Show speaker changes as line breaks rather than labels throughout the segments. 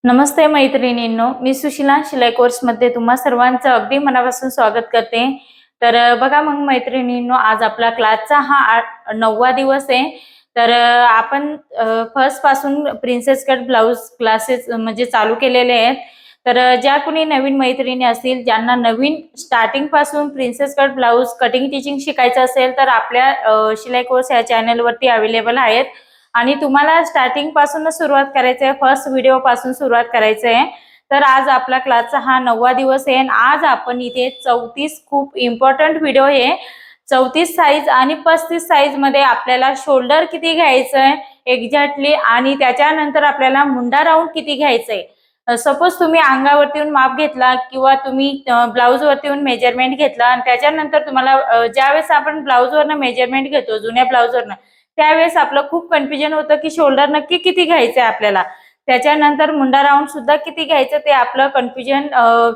नमस्ते मैत्रिणींनो, मी सुशिला शिलाई कोर्समध्ये तुम्हा सर्वांचं अगदी मनापासून स्वागत करते। तर बघा मग मैत्रिणींनो, आज आपला क्लासचा हा 9वा दिवस आहे। तर आपण फर्स्ट पासून प्रिन्सेस कट ब्लाउज क्लासेस म्हणजे चालू केलेले आहेत। तर ज्या कोणी नवीन मैत्रिणी असतील, ज्यांना नवीन स्टार्टिंग पासून princess cut blouse cutting teaching शिकायचं असेल, तर आपल्या शिलाई कोर्स या चॅनलवरती अवेलेबल आहेत। आणि तुम्हाला स्टार्टिंग पासूनच सुरुवात करायची आहे, फर्स्ट व्हिडिओ पासून सुरुवात करायची आहे। तर आज आपला क्लासचा हा 9वा दिवस आहे आणि आज आपण इथे 34 खूप इम्पॉर्टंट व्हिडिओ आहे। 34 साइज आणि 35 साइज मध्ये आपल्याला शोल्डर किती घ्यायचंय एक्झॅक्टली, आणि त्याच्यानंतर आपल्याला मुंडा राऊंड किती घ्यायचंय। सपोज तुम्ही अंगावरती येऊन माप घेतला किंवा तुम्ही ब्लाउज वरती येऊन मेजरमेंट घेतला आणि त्याच्यानंतर तुम्हाला ज्यावेळेस आपण ब्लाउज वरनं मेजरमेंट घेतो जुन्या ब्लाउज वरनं, त्यावेळेस आपलं खूप कन्फ्युजन होतं की शोल्डर नक्की किती घ्यायचंय आपल्याला, त्याच्यानंतर मुंडा राऊंड सुद्धा किती घ्यायचं ते आपलं कन्फ्युजन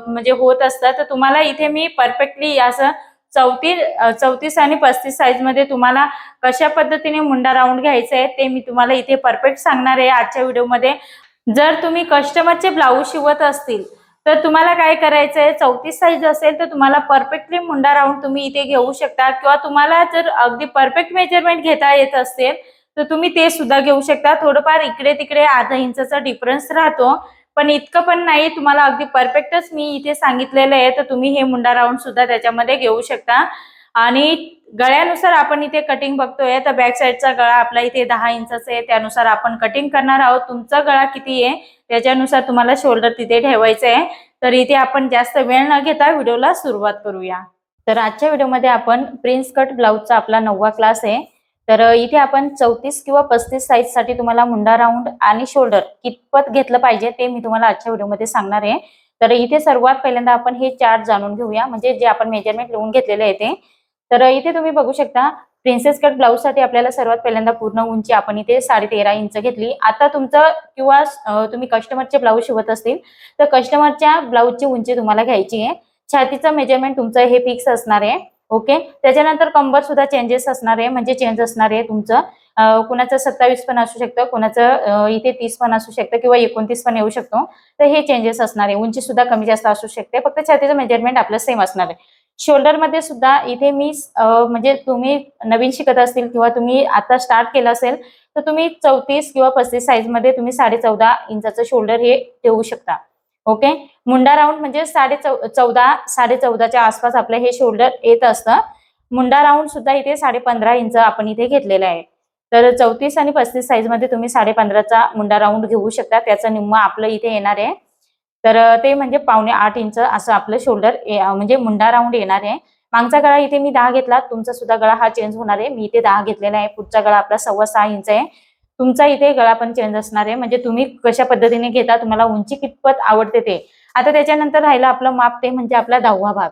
म्हणजे होत असतं। तर तुम्हाला इथे मी परफेक्टली असं 34 आणि 35 साइज मध्ये तुम्हाला कशा पद्धतीने मुंडा राऊंड घ्यायचा आहे ते मी तुम्हाला इथे परफेक्ट सांगणार आहे आजच्या व्हिडिओमध्ये। जर तुम्ही कस्टमरचे ब्लाऊज शिवत असतील तर तुम्हाला काय करायचंय, 34 साइज असेल तर तुम्हाला परफेक्टली मुंडा राऊंड तुम्ही इथे घेऊ शकता, किंवा तुम्हाला जर अगदी परफेक्ट मेजरमेंट घेता येत असेल तर तुम्ही ते सुद्धा घेऊ शकता। थोडंफार इकडे तिकडे अर्धा इंचाचा डिफरन्स राहतो, पण इतकं पण नाही, तुम्हाला अगदी परफेक्टच मी इथे सांगितलेलं आहे। तर तुम्ही हे मुंडा राऊंड सुद्धा त्याच्यामध्ये घेऊ शकता। आणि गळ्यानुसार आपण इथे कटिंग बघतोय, तर बॅक साइडचा गळा आपला इथे 10 इंचाचा आहे, त्यानुसार आपण कटिंग करणार आहोत। तुमचा गळा किती आहे त्याच्यानुसार तुम्हाला शोल्डर तिथे ठेवायचं आहे। तर इथे आपण जास्त वेळ न घेता व्हिडिओला सुरुवात करूया। तर आजच्या व्हिडिओमध्ये आपण प्रिन्स कट ब्लाउजचा आपला 9वा क्लास आहे। तर इथे आपण 34 किंवा 35 साइज साठी तुम्हाला मुंडा राऊंड आणि शोल्डर कितपत घेतलं पाहिजे ते मी तुम्हाला आजच्या व्हिडिओमध्ये सांगणार आहे। तर इथे सर्वात पहिल्यांदा आपण हे चार्ट जाणून घेऊया, म्हणजे जे आपण मेजरमेंट लिहून घेतलेले आहे ते। तर इथे तुम्ही बघू शकता, प्रिन्सेस कट ब्लाउज साठी आपल्याला सर्वात पहिल्यांदा पूर्ण उंची आपण इथे 13.5 इंच घेतली। आता तुमचं किंवा तुम्ही कस्टमरचे ब्लाउज शिवत असतील तर कस्टमरच्या ब्लाउजची उंची तुम्हाला घ्यायची आहे। छातीचं मेजरमेंट तुमचं हे फिक्स असणार आहे, ओके। त्याच्यानंतर कंबर सुद्धा चेंजेस असणार आहे, म्हणजे चेंज असणार आहे तुमचं। कुणाचं 27 पण असू शकतं, कुणाचं इथे 30 पण असू शकतं किंवा 29 पण येऊ शकतो। तर हे चेंजेस असणार आहे, उंची सुद्धा कमी जास्त असू शकते, फक्त छातीचं मेजरमेंट आपलं सेम असणार आहे। शोल्डर मध्ये सुद्धा इथे मी म्हणजे तुम्ही नवीन शिकत असतील किंवा तुम्ही आता स्टार्ट केलं असेल तर तुम्ही 34 किंवा 35 साइज मध्ये तुम्ही 14.5 इंचाचं शोल्डर हे ठेवू शकता, ओके। मुंडा राऊंड म्हणजे 14.5च्या आसपास आपलं हे शोल्डर येत असतं। मुंडा राऊंड सुद्धा इथे 15.5 इंच आपण इथे घेतलेला आहे। तर 34 आणि 35 साइज मध्ये तुम्ही 15.5चा मुंडा राऊंड घेऊ शकता, त्याचं निम्म आपलं इथे येणार आहे। तर ते म्हणजे 7.25 इंच असं आपलं शोल्डर म्हणजे मुंडा राऊंड येणार आहे। मागचा गळा इथे मी 10 घेतला, तुमचा सुद्धा गळा हा चेंज होणार आहे। मी इथे 10 घेतलेला आहे, पुढचा गळा आपला 6.25 इंच आहे। तुमचा इथे गळा पण चेंज असणार आहे, म्हणजे तुम्ही कशा पद्धतीने घेता, तुम्हाला उंची कितपत आवडते ते। आता त्याच्यानंतर राहिला आपलं माप, ते म्हणजे आपला 10वा भाग,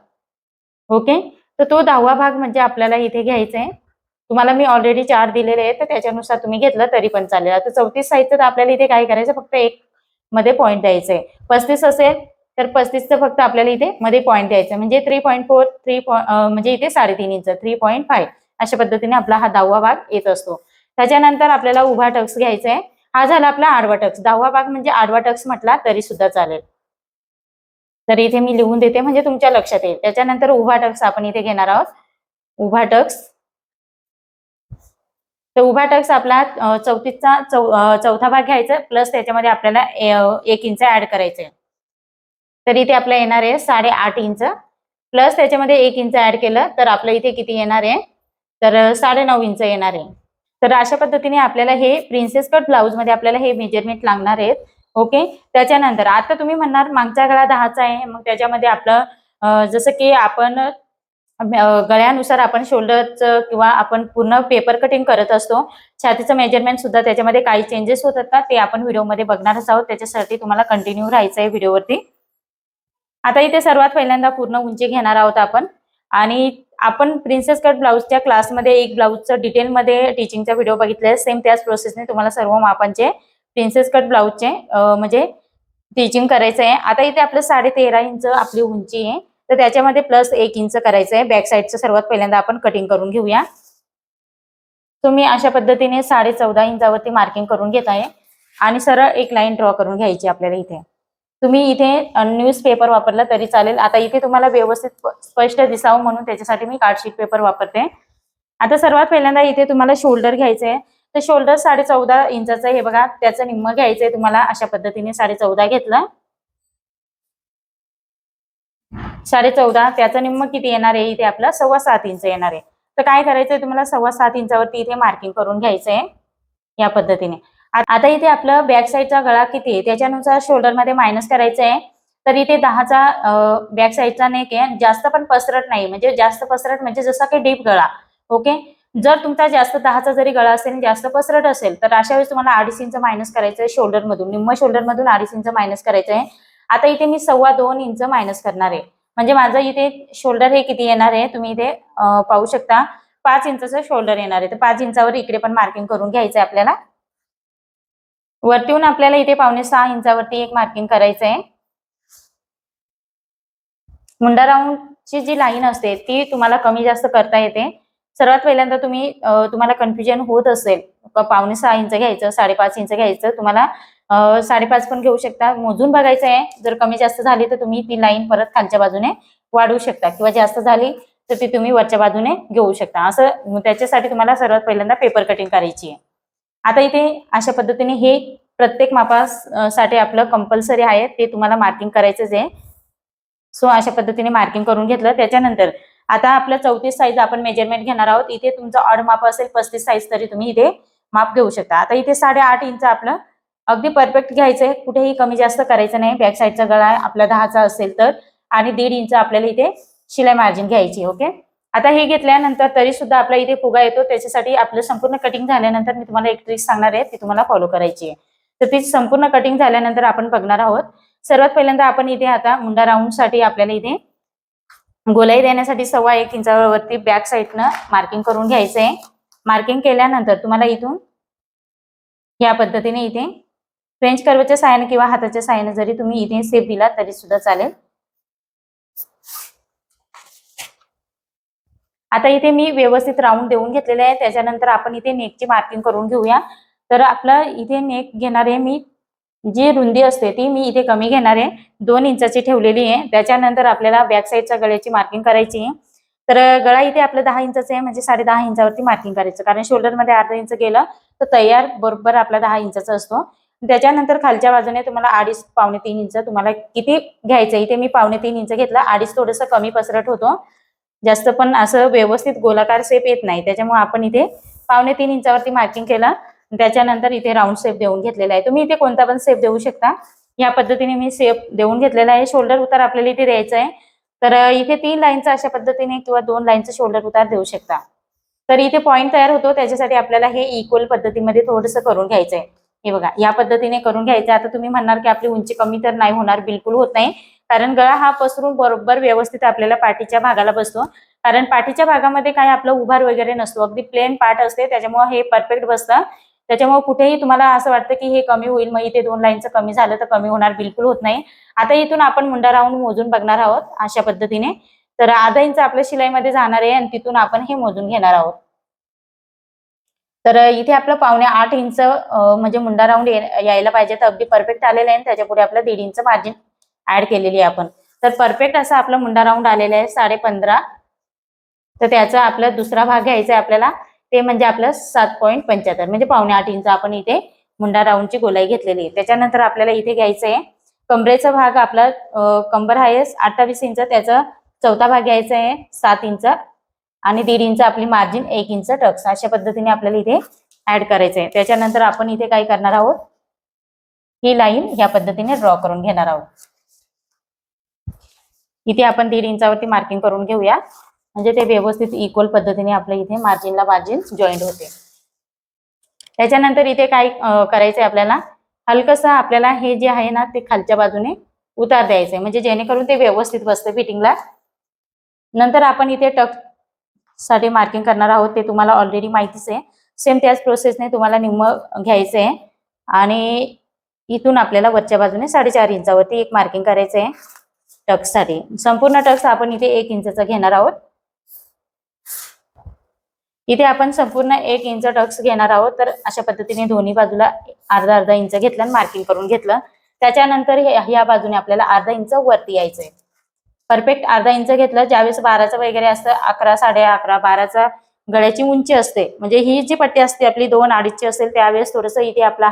ओके। तर तो 10वा भाग म्हणजे आपल्याला इथे घ्यायचा आहे। तुम्हाला मी ऑलरेडी चार्ट दिलेले आहे, तर त्याच्यानुसार तुम्ही घेतलं तरी पण चालेल। आता 34 साइजचं तर आपल्याला इथे काय करायचं, फक्त एक मध्ये पॉईंट द्यायचंय। 35 असेल तर 35चं फक्त आपल्याला इथे मध्ये पॉईंट द्यायचं, म्हणजे 3.4 म्हणजे इथे 3.5 इंच 3.5 अशा पद्धतीने आपला हा 10वा भाग येत असतो। त्याच्यानंतर आपल्याला उभा टक्स घ्यायचा आहे, हा झाला आपला आडवा टक्स। 10वा भाग म्हणजे आडवा टक्स म्हटला तरी सुद्धा चालेल। तर इथे मी लिहून देते म्हणजे तुमच्या लक्षात येईल। त्याच्यानंतर उभा टक्स आपण इथे घेणार आहोत, उभा टक्स। तर उभा टक्स आपला 34चा चौथा भाग घ्यायचा, प्लस त्याच्यामध्ये आपल्याला 1 इंच ऍड करायचंय। तर इथे आपलं येणार आहे 8.5 इंच, प्लस त्याच्यामध्ये 1 इंच ऍड केलं तर आपलं इथे किती येणार आहे, तर 9.5 इंच येणार आहे। तर अशा पद्धतीने आपल्याला हे प्रिन्सेस कट ब्लाउज मध्ये आपल्याला हे मेजरमेंट लागणार आहेत, ओके। त्याच्यानंतर आता तुम्ही म्हणणार मागचा गळा 10चा आहे, मग त्याच्यामध्ये आपलं जसं की आपण गळ्यानुसार आपण शोल्डरचं किंवा आपण पूर्ण पेपर कटिंग करत असतो, छातीचं मेजरमेंट सुद्धा त्याच्यामध्ये काही चेंजेस होतात का ते आपण व्हिडिओमध्ये बघणारच आहोत। त्याच्यासाठी तुम्हाला कंटिन्यू राहायचं आहे व्हिडिओवरती। आता इथे सर्वात पहिल्यांदा पूर्ण उंची घेणार आहोत आपण, आणि आपण प्रिन्सेस कट ब्लाउजच्या क्लासमध्ये एक ब्लाउजचं डिटेलमध्ये टीचिंगचा व्हिडिओ बघितलाय, सेम त्याच प्रोसेसने तुम्हाला सर्व मापांचे प्रिन्सेस कट ब्लाउजचे म्हणजे टीचिंग करायचं आहे। आता इथे आपलं 13.5 इंच आपली उंची आहे, तर त्याच्यामध्ये प्लस 1 इंच करायचं आहे। बॅक साईडचं सर्वात पहिल्यांदा आपण कटिंग करून घेऊया। तुम्ही अशा पद्धतीने 14.5 इंचावरती मार्किंग करून घेत आहे। आणि सरळ एक लाईन ड्रॉ करून घ्यायची आपल्याला इथे. तुम्ही इथे न्यूजपेपर वापरला तरी चालेल. आता इथे तुम्हाला व्यवस्थित स्पष्ट दिसावं म्हणून त्याच्यासाठी मी कार्डशीट पेपर वापरते. आता सर्वात पहिल्यांदा इथे तुम्हाला शोल्डर घ्यायचंय. तर शोल्डर 14.5 इंचाचं हे बघा, त्याचं निम्म घ्यायचंय तुम्हाला. अशा पद्धतीने 14.5 घेतलं. 14.5 त्याचं निम्म किती येणार आहे, इथे आपला 7.25 इंच येणार आहे. तर काय करायचंय तुम्हाला, 7.25 इंचावरती इथे मार्किंग करून घ्यायचंय या पद्धतीने. आता इथे आपलं बॅक साईडचा गळा किती आहे त्याच्यानुसार शोल्डर मध्ये मायनस करायचं आहे. तर इथे 10चा बॅक साईडचा नेक आहे. जास्त पण पसरट नाही, म्हणजे जास्त पसरट म्हणजे जसा की डीप गळा. ओके. जर तुमचा जास्त 10चा जरी गळा असेल, जास्त पसरट असेल, तर अशा वेळेस तुम्हाला 2.5 इंच मायनस करायचं आहे शोल्डर मधून. निम्म शोल्डर मधून 2.5 इंच मायनस करायचं आहे. आता इथे मी 2.25 इंच मायनस करणार आहे. म्हणजे माझं इथे शोल्डर हे किती येणार आहे तुम्ही इथे पाहू शकता, 5 इंचचं शोल्डर येणार आहे. तर 5 इंचावर इकडे पण मार्किंग करून घ्यायचं आहे आपल्याला. वरतीहून आपल्याला इथे 5.25 इंचावरती एक मार्किंग करायचं आहे. मुंडा राऊंडची जी लाईन असते ती तुम्हाला कमी जास्त करता येते. सर्वात पहिल्यांदा तुम्हाला कन्फ्युजन होत असेल, 5.25 इंच घ्यायचं, 5.5 इंच घ्यायचं, तुम्हाला 5.5 पण घेऊ शकता. मोजून बघायचं आहे. जर कमी जास्त झाली तर तुम्ही ती लाईन परत खालच्या बाजूने वाढवू शकता, किंवा जास्त झाली तर ती तुम्ही वरच्या बाजूने घेऊ शकता. असं त्याच्यासाठी तुम्हाला सर्वात पहिल्यांदा पेपर कटिंग करायची आहे. आता इथे अशा पद्धतीने हे प्रत्येक मापासाठी आपलं कंपल्सरी आहे, ते तुम्हाला मार्किंग करायचंच आहे. सो अशा पद्धतीने मार्किंग करून घेतलं. त्याच्यानंतर आता आपलं 34 साईज आपण मेजरमेंट घेणार आहोत. इथे तुमचं ऑड माप असेल 35 साईज तरी तुम्ही इथे माप घेऊ शकता. आता इथे 8.5 इंच आपलं अगदी परफेक्ट घ्यायचंय, कुठेही कमी जास्त करायचं नाही. बॅक साईडचा गळा आपला 10चा असेल तर, आणि 1.5 इंच आपल्याला इथे शिलाई मार्जिन घ्यायची. ओके. आता हे घेतल्यानंतर तरी सुद्धा आपला इथे फुगा येतो. त्याच्यासाठी आपलं संपूर्ण कटिंग झाल्यानंतर मी तुम्हाला एक ट्रिक सांगणार आहे, ती तुम्हाला फॉलो करायची आहे. तर ती संपूर्ण कटिंग झाल्यानंतर आपण बघणार आहोत. सर्वात पहिल्यांदा आपण इथे आता मुंडा राऊंड साठी आपल्याला इथे गोलाई देण्यासाठी 1.25 इंचावरती बॅक साईडनं मार्किंग करून घ्यायचंय. मार्किंग केल्यानंतर तुम्हाला इथून या पद्धतीने इथे फ्रेंच कर्वच्या साहाय्याने किंवा हाताच्या साहाय्याने जरी तुम्ही इथे शेप दिला तरी सुद्धा चालेल. आता इथे मी व्यवस्थित राऊंड देऊन घेतलेले आहे. त्याच्यानंतर आपण इथे नेकची मार्किंग करून घेऊया. तर आपला इथे नेक घेणार आहे मी, जी रुंदी असते ती मी इथे कमी घेणार आहे, 2 इंचाची ठेवलेली आहे. त्याच्यानंतर आपल्याला बॅक साईडच्या गळ्याची मार्किंग करायची आहे. तर गळा इथे आपलं 10 इंचाचं आहे, म्हणजे 10.5 इंचावरती मार्किंग करायचं, कारण शोल्डर मध्ये अर्धा इंच गेलं तर तयार बरोबर आपला 10 इंचाचा असतो. त्याच्यानंतर खालच्या बाजूने तुम्हाला 2.5 पावणे 3 इंच तुम्हाला किती घ्यायचं, इथे मी पावणे 3 इंच घेतला. 2.5 थोडंसं कमी पसरट होतो, जास्त पण असं व्यवस्थित गोलाकार शेप येत नाही, त्याच्यामुळे आपण इथे पावणे 3 इंचावरती मार्किंग केलं. त्याच्यानंतर इथे राऊंड शेप देऊन घेतलेला आहे. तुम्ही इथे कोणता पण शेप देऊ शकता. या पद्धतीने मी शेप देऊन घेतलेला आहे. शोल्डर उतार आपल्याला इथे द्यायचा आहे. तर इथे 3 लाईनचा अशा पद्धतीने किंवा 2 लाईनचा शोल्डर उतार देऊ शकता. तर इथे पॉईंट तयार होतो, त्याच्यासाठी आपल्याला हे इक्वल पद्धतीमध्ये थोडंसं करून घ्यायचंय. हे बघा, या पद्धतीने करून घ्यायचं. आता तुम्ही म्हणणार की आपली उंची कमी तर नाही होणार, बिलकुल होत नाही, कारण गळा हा पसरून बरोबर व्यवस्थित आपल्याला पाठीच्या भागाला बसतो. कारण पाठीच्या भागामध्ये काय आपलं उभार वगैरे नसतो, अगदी प्लेन पार्ट असते, त्याच्यामुळे हे परफेक्ट बसतं. त्याच्यामुळे कुठेही तुम्हाला असं वाटतं की हे कमी होईल, मग इथे 2 लाईनचं कमी झालं तर कमी होणार, बिलकुल होत नाही. आता इथून आपण मुंडा राऊंड मोजून बघणार आहोत अशा पद्धतीने. तर अर्धा इंच आपल्या शिलाईमध्ये जाणार आहे आणि तिथून आपण हे मोजून घेणार आहोत. तर इथे आपलं पावणे 8 इंच म्हणजे मुंडा राऊंड यायला पाहिजे, तर अगदी परफेक्ट आलेलं आहे. त्याच्यापुढे आपलं 1.5 इंच मार्जिन ऍड केलेली आहे आपण. तर परफेक्ट असा आपला मुंडा राऊंड आलेला आहे 15.5. तर त्याचा आपला दुसरा भाग घ्यायचा आहे आपल्याला, ते म्हणजे आपलं 7.75 म्हणजे पावणे 8 इंच आपण इथे मुंडा राऊंडची गोलाई घेतलेली आहे. त्याच्यानंतर आपल्याला इथे घ्यायचं आहे कमरेचा भाग. आपला कंबर आहे 28 इंच, त्याचा चौथा भाग घ्यायचा आहे 7 इंच, आणि 1.5 इंच आपली मार्जिन, 1 इंच टक्स, अशा पद्धतीने आपल्याला इथे ऍड करायचं आहे. त्याच्यानंतर आपण इथे काय करणार आहोत, ही लाईन या पद्धतीने ड्रॉ करून घेणार आहोत. इथे आपण 1.5 इंचावरती मार्किंग करून घेऊया, म्हणजे ते व्यवस्थित इक्वल पद्धतीने आपल्या इथे मार्जिनला मार्जिन जॉईंट होते. त्याच्यानंतर इथे काय करायचंय आपल्याला, हलकसं आपल्याला हे जे आहे ना ते खालच्या बाजूने उतार द्यायचंय, म्हणजे जेणेकरून ते व्यवस्थित बसतं फिटिंगला. नंतर आपण इथे टक साठी मार्किंग करणार आहोत, ते तुम्हाला ऑलरेडी माहितीच आहे. सेम त्याच प्रोसेसने तुम्हाला निम्म घ्यायचंय आणि इथून आपल्याला वरच्या बाजूने 4.5 इंचावरती एक मार्किंग करायचंय टक्स साठी. संपूर्ण टक्स आपण इथे 1 इंचचा घेणार आहोत. इथे आपण संपूर्ण 1 इंच टक्स घेणार आहोत. तर अशा पद्धतीने दोन्ही बाजूला अर्धा अर्धा इंच घेतलं आणि मार्किंग करून घेतलं. त्याच्यानंतर ह्या बाजूने आपल्याला अर्धा इंच वरती यायचंय. परफेक्ट अर्धा इंच घेतलं. ज्यावेळेस 12चं वगैरे असतं, 11, 11.5, 12चा गळ्याची उंची असते, म्हणजे ही जी पट्टी असते आपली 2-2.5ची असेल, त्यावेळेस थोडंसं इथे आपला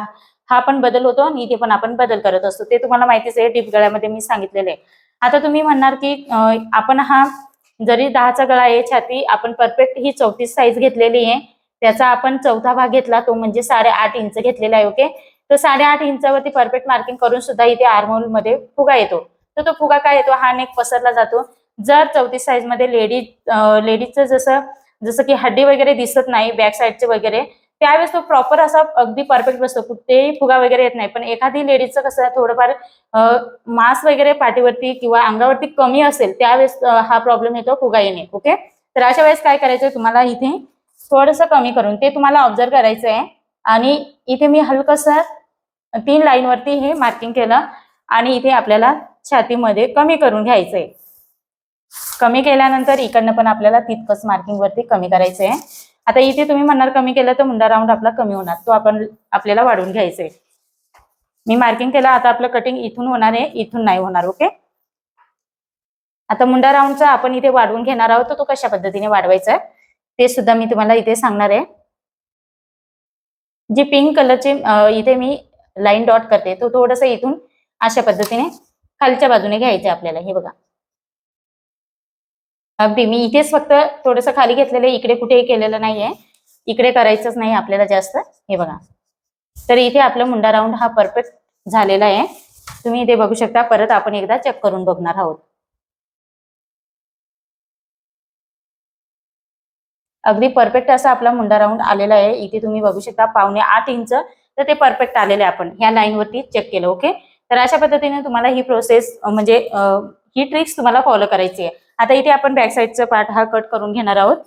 हा पण बदल होतो आणि इथे पण आपण बदल करत असतो. ते तुम्हाला माहितीच आहे, डीप गळ्यामध्ये मी सांगितलेलं आहे. आता तुम्ही म्हणणार की आपण हा जरी 10चा गळा आहे, छाती आपण परफेक्ट ही 34 साईज घेतलेली आहे, त्याचा आपण चौथा भाग घेतला, तो म्हणजे 8.5 इंच घेतलेला आहे. ओके, तर 8.5 इंचावरती परफेक्ट मार्किंग करून सुद्धा इथे आर्महोल मध्ये फुगा येतो. तर तो फुगा काय येतो, हा नेक पसरला जातो. जर 34 साईज मध्ये लेडीजचं जसं की हड्डी वगैरे दिसत नाही बॅक साईडचे वगैरे, त्यावेळेस तो प्रॉपर असा अगदी परफेक्ट बसतो, कुठेही फुगा वगैरे येत नाही. पण एखादी लेडीजचं कसं थोडंफार मांस वगैरे पाठीवरती किंवा अंगावरती कमी असेल, त्यावेळेस हा प्रॉब्लेम येतो, फुगा येणे. ओके, तर अशा वेळेस काय करायचं, तुम्हाला इथे थोडंसं कमी करून ते तुम्हाला ऑब्झर्व करायचं आहे. आणि इथे मी हलकसं 3 लाईन वरती हे मार्किंग केलं आणि इथे आपल्याला छातीमध्ये कमी करून घ्यायचंय. कमी केल्यानंतर इकडनं पण आपल्याला तितकंच मार्किंग वरती कमी करायचंय. आता इथे तुम्ही म्हणणार कमी केलं तर मुंडा राऊंड आपला कमी होणार, तो आपल्याला वाढवून घ्यायचंय. मी मार्किंग केलं, आता आपलं कटिंग इथून होणार आहे, इथून नाही होणार. ओके, आता मुंडा राऊंडचा आपण इथे वाढवून घेणार आहोत, तर तो कशा पद्धतीने वाढवायचा ते सुद्धा मी तुम्हाला इथे सांगणार आहे. जी पिंक कलरची इथे मी लाईन डॉट करते, तो थोडंसं इथून अशा पद्धतीने खालच्या बाजूने घ्यायचे आपल्याला. हे बघा, अगदी मी इथेच फक्त थोडंसं खाली घेतलेलं आहे, इकडे कुठेही केलेलं नाहीये, इकडे करायचंच नाही आपल्याला जास्त. हे बघा, तर इथे आपला मुंडा राऊंड हा परफेक्ट झालेला आहे. तुम्ही इथे बघू शकता, परत आपण एकदा चेक करून बघणार आहोत. अगदी परफेक्ट असा आपला मुंडा राऊंड आलेला आहे. इथे तुम्ही बघू शकता 7.25 इंच, तर ते परफेक्ट आलेले आपण ह्या लाईन वरती चेक केलं. ओके, तर अशा पद्धतीने तुम्हाला ही प्रोसेस म्हणजे ही ट्रिक्स तुम्हाला फॉलो करायची आहे. आता इथे आपण बॅक साईडचा पार्ट हा कट करून घेणार आहोत.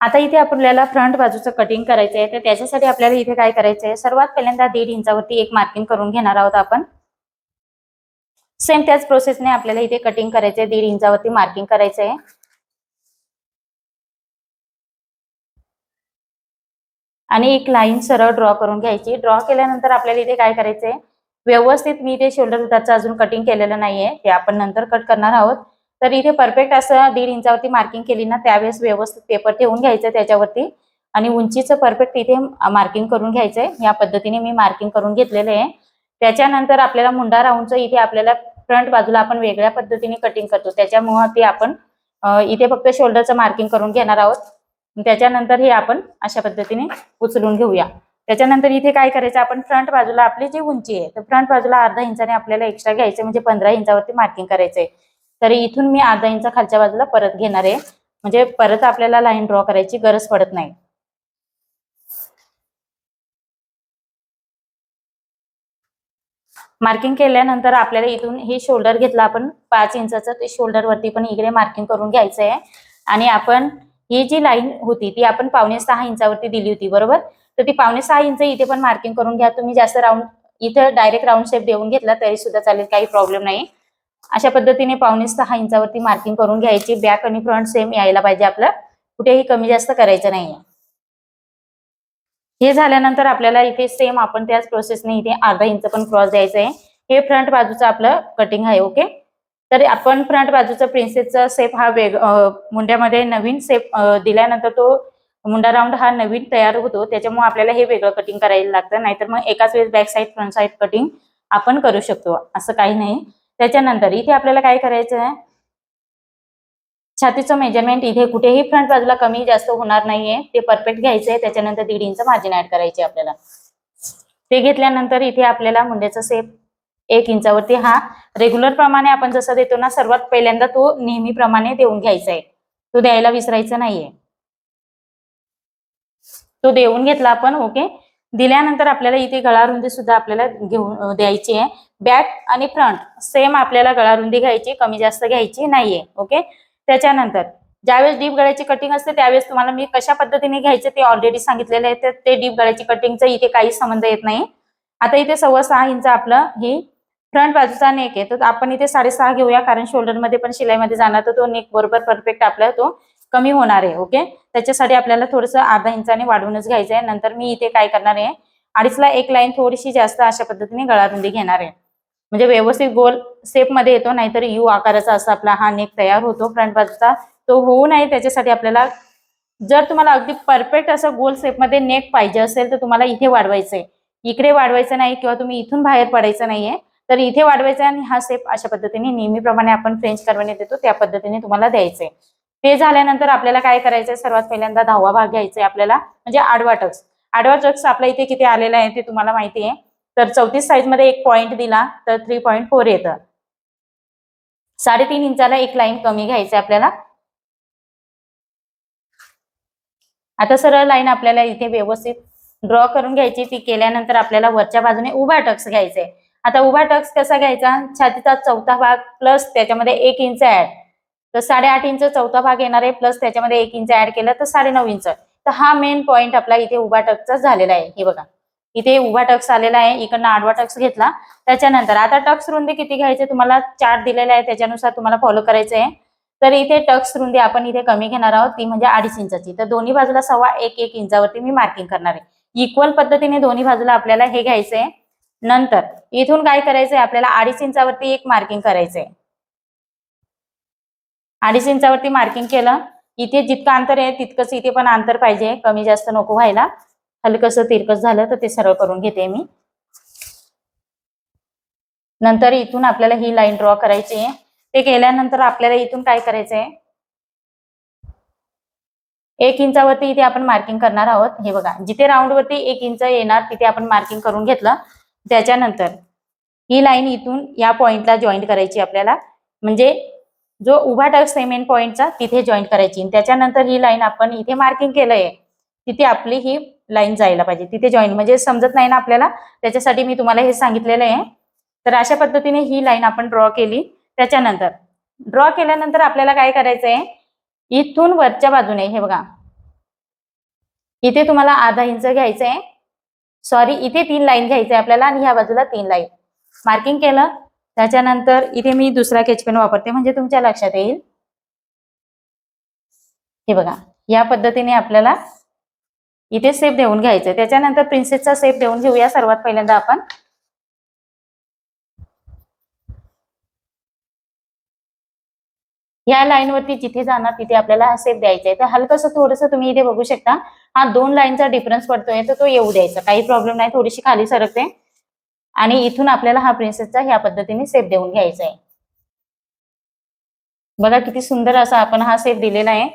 आता इथे आपल्याला फ्रंट बाजूचं कटिंग करायचं आहे, तर त्याच्यासाठी आपल्याला इथे काय करायचं आहे, सर्वात पहिल्यांदा 1.5 इंचावरती एक मार्किंग करून घेणार आहोत आपण. सेम त्याच प्रोसेसने आपल्याला इथे कटिंग करायचंय, 1.5 इंचावरती मार्किंग करायचंय. आणि एक लाईन सरळ ड्रॉ करून घ्यायची. ड्रॉ केल्यानंतर आपल्याला इथे काय करायचंय, व्यवस्थित मी इथे शोल्डर उतारचं अजून कटिंग केलेलं नाहीये, ते आपण नंतर कट करणार आहोत. तर इथे परफेक्ट असं 1.5 इंचावरती मार्किंग केली ना, त्यावेळेस व्यवस्थित पेपर ठेवून घ्यायचं त्याच्यावरती आणि उंचीचं परफेक्ट इथे मार्किंग करून घ्यायचंय. या पद्धतीने मी मार्किंग करून घेतलेलं आहे. त्याच्यानंतर आपल्याला मुंडा राऊंडचं इथे आपल्याला फ्रंट बाजूला आपण वेगळ्या पद्धतीने कटिंग करतो, त्याच्यामुळे ते आपण इथे फक्त शोल्डरचं मार्किंग करून घेणार आहोत. त्याच्यानंतर हे आपण अशा पद्धतीने उचलून घेऊया. त्याच्यानंतर इथे काय करायचं, आपण फ्रंट बाजूला आपली जी उंची आहे, तर फ्रंट बाजूला अर्धा इंचाने आपल्याला एक्स्ट्रा घ्यायचं, म्हणजे 15 इंचावरती मार्किंग करायचंय. तर इथून मी अर्धा इंच खालच्या बाजूला परत घेणार आहे, म्हणजे परत आपल्याला लाईन ड्रॉ करायची गरज पडत नाही. मार्किंग केल्यानंतर आपल्याला इथून हे शोल्डर घेतलं आपण 5 इंचाचं, ते शोल्डर वरती पण इकडे मार्किंग करून घ्यायचं आहे. आणि आपण ही जी लाईन होती ती आपण 5.25 इंचावरती दिली होती, बरोबर. तर ती 5.25 इंच इथे पण मार्किंग करून घ्या. तुम्ही जास्त राऊंड इथे डायरेक्ट राऊंड शेप देऊन घेतला तरी सुद्धा चालेल, काही प्रॉब्लेम नाही. अशा पद्धतीने 5.25 इंचावरती मार्किंग करून घ्यायची. बॅक आणि फ्रंट सेम यायला पाहिजे, आपलं कुठेही कमी जास्त करायचं नाहीये. हे झाल्यानंतर आपल्याला इथे सेम आपण त्याच प्रोसेसने इथे अर्धा इंच पण क्रॉस द्यायचं आहे. हे फ्रंट बाजूचं आपलं कटिंग आहे. ओके, तर आपण फ्रंट बाजूचा प्रिन्सेसचा शेप हा मुंड्यामध्ये नवीन शेप दिल्यानंतर तो मुंडा राऊंड हा नवीन तयार होतो, त्याच्यामुळे आपल्याला हे वेगळं कटिंग करायला लागतं, नाहीतर मग एकाच वेळेस back side front side cutting आपण करू शकतो, असं काही नाही. त्याच्यानंतर इथे आपल्याला काय करायचं आहे, छातीचं मेजरमेंट इथे कुठेही फ्रंट बाजूला कमी जास्त होणार नाहीये, ते परफेक्ट घ्यायचंय. त्याच्यानंतर 1.5 इंच मार्जिन ऍड करायचे आपल्याला. ते घेतल्यानंतर इथे आपल्याला मुंड्याचा शेप 1 इंचावरती हा रेग्युलर प्रमाणे आपण जसा देतो ना, सर्वात पहिल्यांदा तो नेहमीप्रमाणे देऊन घ्यायचा आहे, तो द्यायला विसरायचा नाहीये. तो देऊन घेतला आपण. ओके, दिल्यानंतर आपल्याला इथे गळा रुंदी सुद्धा आपल्याला घेऊन द्यायची आहे. बॅक आणि फ्रंट सेम आपल्याला गळा रुंदी घ्यायची, कमी जास्त घ्यायची नाहीये. ओके, त्याच्यानंतर ज्यावेळेस डीप गळ्याची कटिंग असते त्यावेळेस तुम्हाला मी कशा पद्धतीने घ्यायचे ते ऑलरेडी सांगितलेले आहे. ते डीप गळ्याची कटिंगचा इथे काही संबंध येत नाही. आता इथे 6.25 इंच आपलं ही फ्रंट बाजूचा नेक आहे, तर आपण इथे 6.5 घेऊया, कारण शोल्डर मध्ये पण शिलाईमध्ये जाणार तर तो नेक बरोबर परफेक्ट आपला तो कमी होणार आहे. ओके, त्याच्यासाठी आपल्याला थोडंसं अर्धा इंचाने वाढवूनच घ्यायचं आहे. नंतर मी इथे काय करणार आहे, 2.5ला एक लाईन थोडीशी जास्त अशा पद्धतीने गळा रुंदी घेणार आहे, म्हणजे व्यवस्थित गोल शेप मध्ये येतो. नाहीतर यू आकाराचा असा आपला हा नेक तयार होतो फ्रंट बाजूचा, तो होऊ नये त्याच्यासाठी आपल्याला, जर तुम्हाला अगदी परफेक्ट असं गोल शेप मध्ये नेक पाहिजे असेल तर तुम्हाला इथे वाढवायचंय, इकडे वाढवायचं नाही, किंवा तुम्ही इथून बाहेर पडायचं नाहीये, तर इथे वाढवायचं आणि हा शेप अशा पद्धतीने नेहमीप्रमाणे आपण फ्रेंच कर्वने देतो त्या पद्धतीने तुम्हाला द्यायचंय. ते झाल्यानंतर आपल्याला काय करायचंय, सर्वात पहिल्यांदा 10वा भाग घ्यायचा आहे आपल्याला, म्हणजे आडवा टक्स. आडवा टक्स आपला इथे किती आलेला आहे ते तुम्हाला माहिती आहे. तर 34 साइज मध्ये एक पॉइंट दिला तर 3.4 येतं. 3.5 इंचाला एक लाईन कमी घ्यायची आपल्याला. आता सरळ लाईन आपल्याला इथे व्यवस्थित ड्रॉ करून घ्यायची. ती केल्यानंतर आपल्याला वरच्या बाजूने उभा टक्स घ्यायचा आहे. आता उभा टक्स कसा घ्यायचा, छातीचा चौथा भाग प्लस त्याच्यामध्ये 1 इंच ऍड, तर 8.5 इंच चौथा भाग येणार आहे, प्लस त्याच्यामध्ये 1 इंच ऍड केलं तर 9.5 इंच. तर हा मेन पॉइंट आपला इथे उभा टक्सचा झालेला आहे. हे बघा इथे उभा टक्स आलेला आहे, इकडनं आडवा टक्स घेतला. त्याच्यानंतर आता टक्स रुंदी किती घ्यायचे तुम्हाला चार्ट दिलेला आहे, त्याच्यानुसार तुम्हाला फॉलो करायचं आहे. तर इथे टक्स रुंदी आपण इथे कमी घेणार आहोत, ती म्हणजे 2.5 इंचाची. तर दोन्ही बाजूला 1.25 इंचावरती मी मार्किंग करणार आहे. इक्वल पद्धतीने दोन्ही बाजूला आपल्याला हे घ्यायचंय. नंतर इथून काय करायचंय, आपल्याला 2.5 इंचावरती एक मार्किंग करायचंय. 2.5 इंचावरती मार्किंग केलं, इथे जितकं अंतर आहे तितकंच इथे पण अंतर पाहिजे, कमी जास्त नको व्हायला. हलकसं तिरकस झालं तर ते सरळ करून घेते मी. नंतर इथून आपल्याला ही लाईन ड्रॉ करायची आहे. ते केल्यानंतर आपल्याला इथून काय करायचंय, 1 इंचावरती इथे आपण मार्किंग करणार आहोत. हे बघा जिथे राऊंड वरती 1 इंच येणार तिथे आपण मार्किंग करून घेतलं. त्याच्यानंतर ही लाईन इथून या पॉइंटला जॉईंट करायची आपल्याला, म्हणजे जो उभा टक्स आहे मेन पॉइंटचा तिथे जॉईंट करायची. त्याच्यानंतर ही लाईन आपण इथे मार्किंग केलंय तिथे आपली ही लाईन जायला पाहिजे, तिथे जॉईंट, म्हणजे समजत नाही ना आपल्याला, त्याच्यासाठी मी तुम्हाला हे सांगितलेलं आहे. तर अशा पद्धतीने ही लाईन आपण ड्रॉ केली. त्याच्यानंतर ड्रॉ केल्यानंतर आपल्याला काय करायचंय, इथून वरच्या बाजूने हे बघा इथे तुम्हाला अर्धा इंच घ्यायचंय, सॉरी इथे 3 लाईन घ्यायचंय आपल्याला, आणि ह्या बाजूला 3 लाईन मार्किंग केलं. त्याच्यानंतर इथे मी दुसरा स्केचपेन वापरते म्हणजे तुमच्या लक्षात येईल. हे बघा या पद्धतीने आपल्याला इथे शेप देऊन घ्यायचंय. त्याच्यानंतर प्रिन्सेसचा शेप देऊन घेऊया. सर्वात पहिल्यांदा आपण या लाईन वरती जिथे जाणार तिथे आपल्याला हा शेप द्यायचा आहे. तर हलकसं थोडंसं तुम्ही इथे बघू शकता, हा 2 लाईनचा डिफरन्स पडतोय तर तो येऊ द्यायचा, काही प्रॉब्लेम नाही. थोडीशी खाली सरकते आणि इथून आपल्याला हा प्रिन्सेसचा ह्या पद्धतीने शेप देऊन घ्यायचा आहे. बघा किती सुंदर असा आपण हा शेप दिलेला आहे.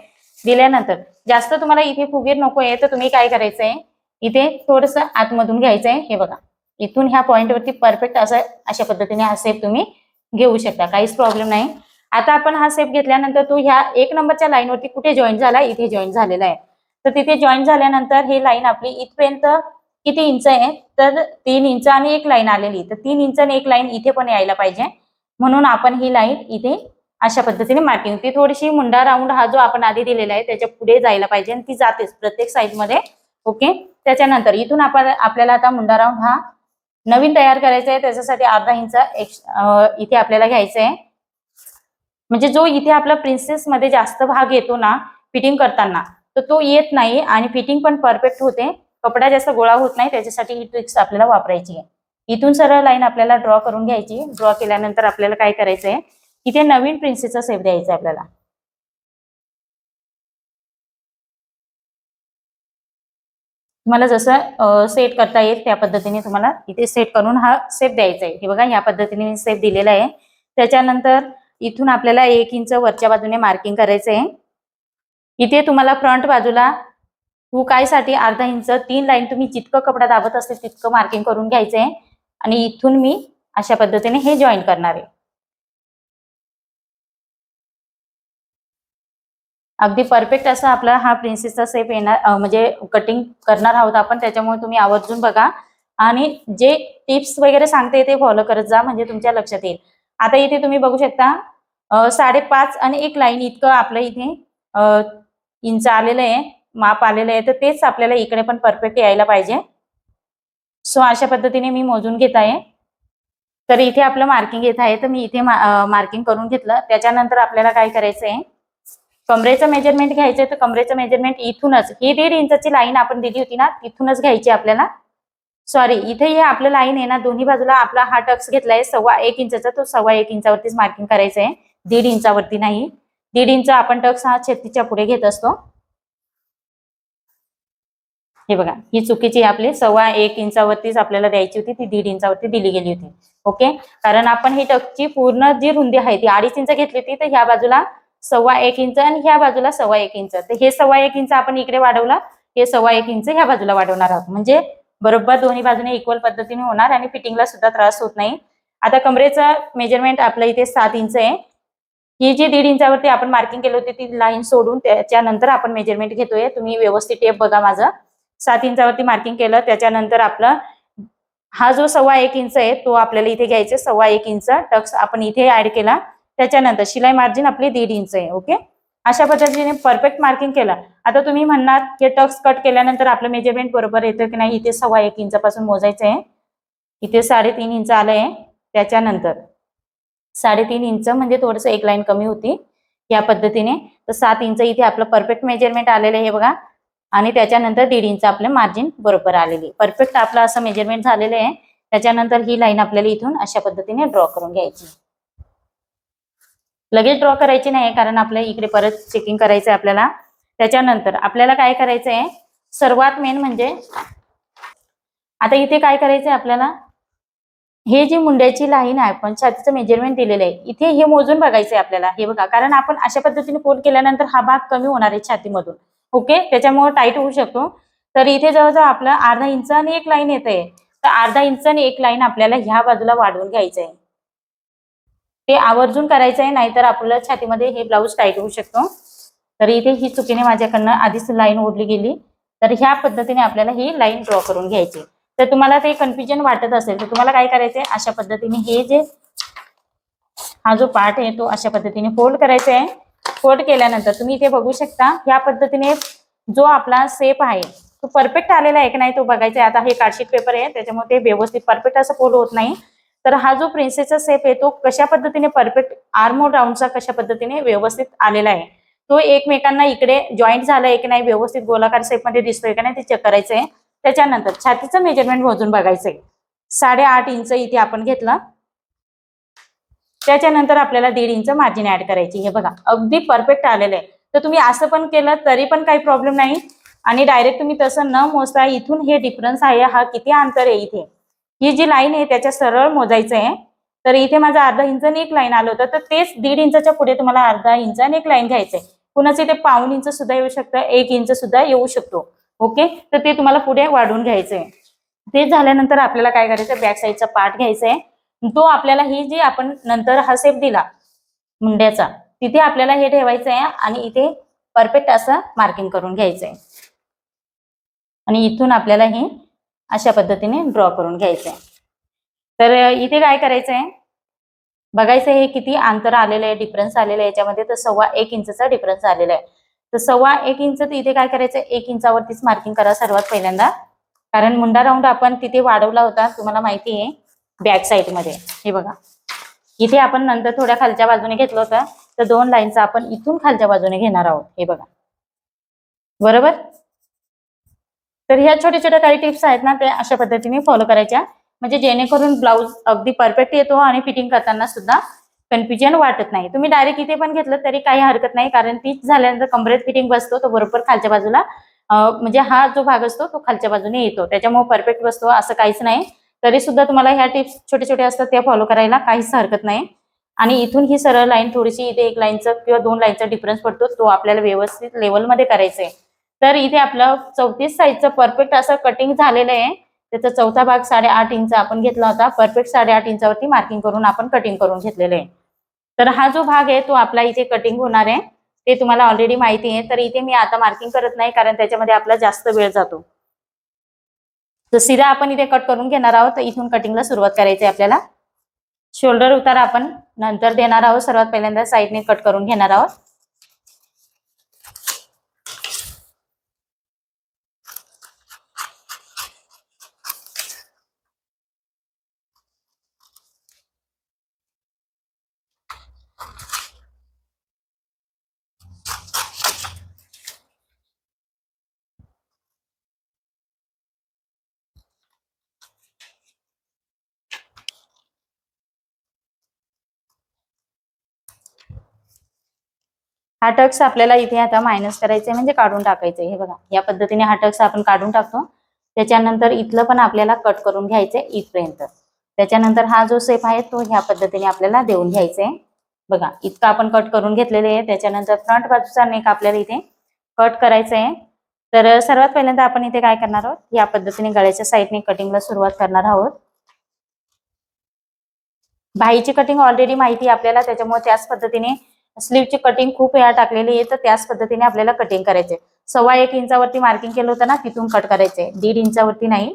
दिल्यानंतर जास्त तुम्हाला इथे फुगीर नको आहे तर तुम्ही काय करायचंय, इथे थोडंसं आतमधून घ्यायचंय. हे बघा इथून ह्या पॉइंट वरती परफेक्ट असं अशा पद्धतीने हा शेप तुम्ही घेऊ शकता, काहीच प्रॉब्लेम नाही. आता आपण हा शेप घेतल्यानंतर तो ह्या 1 नंबरच्या लाईन वरती कुठे जॉईन झाला, इथे जॉईन झालेला आहे. तर तिथे जॉईन झाल्यानंतर ही लाईन आपली इथपर्यंत किती इंच आहे, तर 3 इंच आणि एक लाईन आलेली. तर 3 इंच आणि एक लाईन इथे पण यायला पाहिजे, म्हणून आपण ही लाईन इथे अशा पद्धतीने मार्किंग, ती थोडीशी मुंडा राऊंड हा जो आपण आधी दिलेला आहे त्याच्या पुढे जायला पाहिजे, आणि ती जातेच प्रत्येक साईड मध्ये. ओके, त्याच्यानंतर इथून आपल्याला आता मुंडा राऊंड हा नवीन तयार करायचा आहे. त्याच्यासाठी अर्धा इंच इथे आपल्याला घ्यायचा आहे, म्हणजे जो इथे आपला प्रिन्सेस मध्ये जास्त भाग येतो ना फिटिंग करताना, तर तो येत नाही आणि फिटिंग पण परफेक्ट होते, कपडा जास्त गोळा होत नाही. त्याच्यासाठी ही ट्रिक्स आपल्याला वापरायची आहे. इथून सरळ लाईन आपल्याला ड्रॉ करून घ्यायची. ड्रॉ केल्यानंतर आपल्याला काय करायचंय, इथे नवीन प्रिन्सेसचा शेप द्यायचा आपल्याला. तुम्हाला जसं सेट करता येईल त्या पद्धतीने तुम्हाला इथे सेट करून हा शेप द्यायचा आहे. हे बघा या पद्धतीने शेप दिलेला आहे. त्याच्यानंतर इथून आपल्याला 1 इंच वरच्या बाजूने मार्किंग करायचं आहे. इथे तुम्हाला फ्रंट बाजूला हुकायसाठी अर्धा इंच 3 लाईन तुम्ही जितकं कपडा दाबत असेल तितकं मार्किंग करून घ्यायचंय, आणि इथून मी अशा पद्धतीने हे जॉईन करणार आहे. अगदी परफेक्ट असा आपला हा प्रिन्सेसचा शेप येणार, म्हणजे कटिंग करणार आहोत आपण, त्याच्यामुळे तुम्ही आवर्जून बघा आणि जे टिप्स वगैरे सांगते ते फॉलो करत जा, म्हणजे तुमच्या लक्षात येईल. आता इथे तुम्ही बघू शकता 5.5 आणि 1 लाईन इतकं आपलं इथे इंच आलेलं आहे, माप आलेलं आहे. तर तेच आपल्याला इकडे पण परफेक्ट यायला पाहिजे. सो अशा पद्धतीने मी मोजून घेत आहे. तर इथे आपलं मार्किंग येत आहे, तर मी इथे मार्किंग करून घेतलं. त्याच्यानंतर आपल्याला काय करायचं आहे, कमरेचं मेजरमेंट घ्यायचंय. तर कमरेचं मेजरमेंट इथूनच, ही 1.5 इंचाची लाईन आपण दिली होती ना, तिथूनच घ्यायची आपल्याला. सॉरी, इथे हे आपलं लाईन आहे ना, दोन्ही बाजूला आपला हा टक्स घेतलाय 1.25 इंचाचा, तो 1.25 इंचावरतीच मार्किंग करायचं आहे, 1.5 इंचावरती नाही. 1.5 इंच आपण टक्स हा छत्तीच्या पुढे घेत असतो. हे बघा, ही चुकीची आपली 1.25 इंचावरतीच आपल्याला द्यायची होती, ती 1.5 इंचावरती दिली गेली होती. ओके, कारण आपण ही टक्सची पूर्ण जी रुंदी आहे ती 2.5 इंच घेतली होती. तर ह्या बाजूला 1.25 इंच आणि ह्या बाजूला 1.25 इंच. तर हे 1.25 इंच आपण इकडे वाढवला, हे 1.25 इंच ह्या बाजूला वाढवणार आहोत, म्हणजे बरोबर दोन्ही बाजूने इक्वल पद्धतीने होणार आणि फिटिंगला सुद्धा त्रास होत नाही. आता कमरेचं मेजरमेंट आपलं इथे 7 इंच आहे. ही जी 1.5 इंचावरती आपण मार्किंग केली होती ती लाईन सोडून त्याच्यानंतर आपण मेजरमेंट घेतोय. तुम्ही व्यवस्थित टेप बघा माझा. 7 इंचावरती मार्किंग केलं, त्याच्यानंतर आपला हा जो 1.25 इंच आहे तो आपल्याला इथे घ्यायचा. 1.25 इंच टक्स आपण इथे ऍड केला. त्याच्यानंतर शिलाई मार्जिन आपली 1.5 इंच आहे. ओके, अशा पद्धतीने परफेक्ट मार्किंग केलं. आता तुम्ही म्हणणार हे टक्स कट केल्यानंतर आपलं मेजरमेंट बरोबर येतं की नाही. इथे 1.25 इंचापासून मोजायचं आहे. इथे 3.5 इंच आलंय, त्याच्यानंतर 3.5 इंच म्हणजे थोडस एक लाईन कमी होती या पद्धतीने. तर 7 इंच इथे आपलं परफेक्ट मेजरमेंट आलेलं आहे, हे बघा. आणि त्याच्यानंतर 1.5 इंच आपलं मार्जिन बरोबर आलेली, परफेक्ट आपलं असं मेजरमेंट झालेलं आहे. त्याच्यानंतर ही लाईन आपल्याला इथून अशा पद्धतीने ड्रॉ करून घ्यायची. लगेच ड्रॉ करायची नाही, कारण आपल्या इकडे परत चेकिंग करायचं आहे आपल्याला. त्याच्यानंतर आपल्याला काय करायचं आहे, सर्वात मेन म्हणजे आता इथे काय करायचंय आपल्याला, हे जी मुंड्याची लाईन आहे, पण छातीचं मेजरमेंट दिलेलं आहे, इथे हे मोजून बघायचंय आपल्याला. हे बघा, कारण आपण अशा पद्धतीने फोल्ड केल्यानंतर हा भाग कमी होणार आहे छातीमधून. ओके, त्याच्यामुळे टाईट होऊ शकतो. तर इथे जवळजवळ आपलं 1/2 इंच आणि 1 लाईन येते. तर 1/2 इंच आणि 1 लाईन आपल्याला ह्या बाजूला वाढवून घ्यायचंय. ते आवर्जून करायचं आहे, नाहीतर आपल्या छातीमध्ये हे ब्लाऊज टाईट होऊ शकतो. तर इथे ही चुकीने माझ्याकडनं आधीच लाईन ओढली गेली. तर ह्या पद्धतीने आपल्याला ही लाईन ड्रॉ करून घ्यायची. तर तुम्हाला ते कन्फ्युजन वाटत असेल तर तुम्हाला काय करायचंय, अशा पद्धतीने हे जे हा जो पार्ट आहे तो अशा पद्धतीने फोल्ड करायचा आहे. फोल्ड केल्यानंतर तुम्ही इथे बघू शकता, ह्या पद्धतीने जो आपला शेप आहे तो परफेक्ट आलेला आहे की नाही तो बघायचा आहे. आता हे कार्डशीट पेपर आहे, त्याच्यामुळे ते व्यवस्थित परफेक्ट असं फोल्ड होत नाही. तर हा जो प्रिन्सेसचा शेप आहे तो कशा पद्धतीने परफेक्ट आर्म राऊंडचा कशा पद्धतीने व्यवस्थित आलेला आहे, तो एकमेकांना इकडे जॉईंट झालाय की नाही, व्यवस्थित गोलाकार शेप मध्ये दिसतोय की नाही ते चेक करायचं आहे. त्याच्यानंतर छातीचं मेजरमेंट मोजून बघायचंय. 8.5 इंच इथे आपण घेतलं. त्याच्यानंतर आपल्याला 1.5 इंच मार्जिन ऍड करायची. हे बघा, अगदी परफेक्ट आलेलं आहे. तर तुम्ही असं पण केलं तरी पण काही प्रॉब्लेम नाही, आणि डायरेक्ट तुम्ही तसं न मोजता इथून हे डिफरन्स आहे, हा किती अंतर आहे, इथे ही जी लाईन आहे त्याच्या सरळ मोजायचं आहे. तर इथे माझं 1/2 इंच आणि 1 लाईन आलं होतं, तर तेच 1.5 इंचाच्या पुढे तुम्हाला 1/2 इंच आणि 1 लाईन घ्यायचंय. कुणाचं इथे 1/2 इंच सुद्धा येऊ शकतं, 1 इंच सुद्धा येऊ शकतो. ओके, तर ते तुम्हाला पुढे वाढवून घ्यायचंय. ते झाल्यानंतर आपल्याला काय करायचं, बॅक साईडचा पार्ट घ्यायचा आहे. तो आपल्याला ही जी आपण नंतर हा शेप दिला मुंड्याचा, तिथे आपल्याला हे ठेवायचं आहे आणि इथे परफेक्ट असं मार्किंग करून घ्यायचंय. आणि इथून आपल्याला हे अशा पद्धतीने ड्रॉ करून घ्यायचंय. तर इथे काय करायचंय, बघायचं हे किती अंतर आलेलं आहे, डिफरन्स आलेला आहे याच्यामध्ये. तर 1.25 इंचचा डिफरन्स आलेला आहे. तर 1.25 इंच इथे काय करायचं, 1 इंचावरतीच मार्किंग करा सर्वात पहिल्यांदा, कारण मुंडा राऊंड आपण तिथे वाढवला होता, तुम्हाला माहिती आहे, बॅक साईड मध्ये. हे बघा, इथे आपण नंतर थोड्या खालच्या बाजूने घेतलं होतं, तर 2 लाईनचा आपण इथून खालच्या बाजूने घेणार आहोत. हे बघा, बरोबर. तर ह्या छोट्या छोट्या काही टिप्स आहेत ना, ते अशा पद्धतीने फॉलो करायच्या, म्हणजे जेणेकरून ब्लाऊज अगदी परफेक्ट येतो आणि फिटिंग करताना सुद्धा कन्फ्युजन वाटत नाही. तुम्ही डायरेक्ट इथे पण घेतलं तरी काही हरकत नाही, कारण तीच झाल्यानंतर कमरेत फिटिंग बसतो, तो बरोबर खालच्या बाजूला म्हणजे हा जो भाग असतो तो खालच्या बाजूने येतो, त्याच्यामुळे परफेक्ट बसतो, असं काहीच नाही. तरी सुद्धा तुम्हाला ह्या टिप्स छोटे छोटे असतात त्या फॉलो करायला काहीच हरकत नाही. आणि इथून ही सरळ लाईन थोडीशी इथे 1 लाईनचा किंवा 2 लाईनचा डिफरन्स पडतो, तो आपल्याला व्यवस्थित लेवलमध्ये करायचा आहे. तर इथे आपलं 34 साईजचं परफेक्ट असं कटिंग झालेलं आहे. त्याचा चौथा भाग 8.5 इंच आपण घेतला होता, परफेक्ट 8.5 इंचावरती मार्किंग करून आपण कटिंग करून घेतलेलं आहे. तर हा जो भाग आहे तो आपला इथे कटिंग होणार आहे. ते तुम्हाला ऑलरेडी माहिती आहे, तर इथे मी आता मार्किंग करत नाही कारण त्याच्यामध्ये आपला जास्त वेळ जातो. तर सीधा आपण इथे कट करून घेणार आहोत. तर इथून कटिंगला सुरुवात करायची आहे आपल्याला. शोल्डर उतार आपण नंतर देणार आहोत, सर्वात पहिल्यांदा साईडने कट करून घेणार आहोत. हा टक्स आपल्याला इथे आता मायनस करायचे म्हणजे काढून टाकायचे. हे बघा, या पद्धतीने हा टक्स आपण काढून टाकतो. त्याच्यानंतर इथलं पण आपल्याला कट करून घ्यायचंय इथपर्यंत. त्याच्यानंतर हा जो शेप आहे तो ह्या पद्धतीने आपल्याला देऊन घ्यायचा आहे. बघा, इतकं आपण कट करून घेतलेले आहे. त्याच्यानंतर फ्रंट बाजूचा नेक आपल्याला इथे कट करायचा आहे. तर सर्वात पहिल्यांदा आपण इथे काय करणार आहोत, या पद्धतीने गळ्याच्या साईडने कटिंगला सुरुवात करणार आहोत. बाहीची कटिंग ऑलरेडी माहिती आहे आपल्याला, त्याच्यामुळे त्याच पद्धतीने स्लीवची कटिंग खूप वेळा टाकलेली आहे, तर त्याच पद्धतीने आपल्याला कटिंग करायचे. 1.25 इंचावरती मार्किंग केलं होतं ना, तिथून कट करायचे, 1.5 इंचावरती नाही.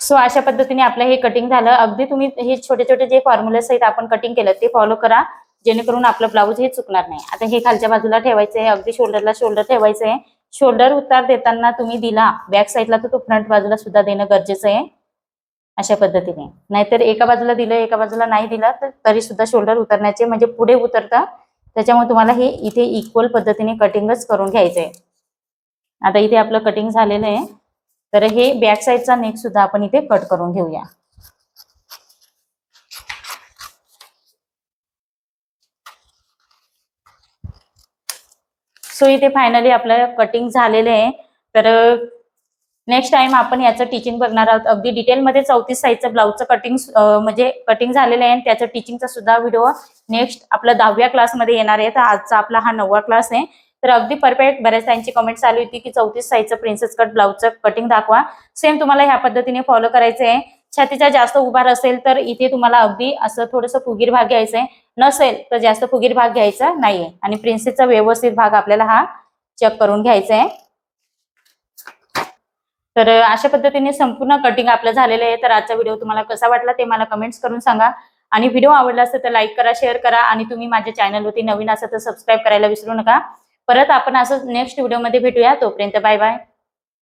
सो अशा पद्धतीने आपलं हे कटिंग झालं. अगदी तुम्ही हे छोटे छोटे जे फॉर्म्युलेस आहेत आपण कटिंग केलं ते फॉलो करा, जेणेकरून आपलं ब्लाऊज हे चुकणार नाही. आता हे खालच्या बाजूला ठेवायचं आहे, अगदी शोल्डरला शोल्डर ठेवायचं आहे. शोल्डर उतार देताना तुम्ही दिला बॅक साईडला, तर तो फ्रंट बाजूला सुद्धा देणं गरजेचं आहे. अशा पद्धतीने, नाहीतर एका बाजूला दिलं एका बाजूला नाही दिलं तर तरी सुद्धा शोल्डर उतरण्याचे म्हणजे पुढे उतरतं. त्याच्यामुळे तुम्हाला हे इथे इक्वल पद्धतीने कटिंगच करून घ्यायचंय. आता इथे आपलं कटिंग झालेलं आहे. तर हे बॅक साईडचा नेक सुद्धा आपण इथे कट करून घेऊया. सो इथे फायनली आपलं कटिंग झालेलं आहे. तर नेक्स्ट टाइम आपण याचं टीचिंग बघणार आहोत. अगदी डिटेलमध्ये 34 साईजचं ब्लाऊजचं कटिंग म्हणजे कटिंग झालेलं आहे. त्याचं टीचिंगचा सुद्धा व्हिडिओ नेक्स्ट आपला 10व्या क्लासमध्ये येणार आहे. तर आजचा आपला हा 9वा क्लास आहे. तर अगदी परफेक्ट. बऱ्याच त्यांची कमेंट्स आली होती की 34 साईजचं प्रिन्सेस कट ब्लाऊजचं कटिंग दाखवा. सेम तुम्हाला ह्या पद्धतीने फॉलो करायचं आहे. छातीचा जास्त उभार असेल तर इथे तुम्हाला अगदी असं थोडंसं फुगीर भाग घ्यायचा आहे, नसेल तर जास्त फुगीर भाग घ्यायचा नाहीये. आणि प्रिन्सेसचा व्यवस्थित भाग आपल्याला हा चेक करून घ्यायचा आहे. तर अशा पद्धतीने संपूर्ण कटिंग आपलं झालेलं आहे. तर आजचा व्हिडिओ तुम्हाला कसा वाटला ते मला कमेंट्स करून सांगा. आणि व्हिडिओ आवडला असेल तर लाईक करा, शेअर करा. आणि तुम्ही माझ्या चॅनलवरती नवीन असाल तर सबस्क्राईब करायला विसरू नका. परत आपण असं नेक्स्ट व्हिडिओमध्ये भेटूया. तोपर्यंत बाय बाय.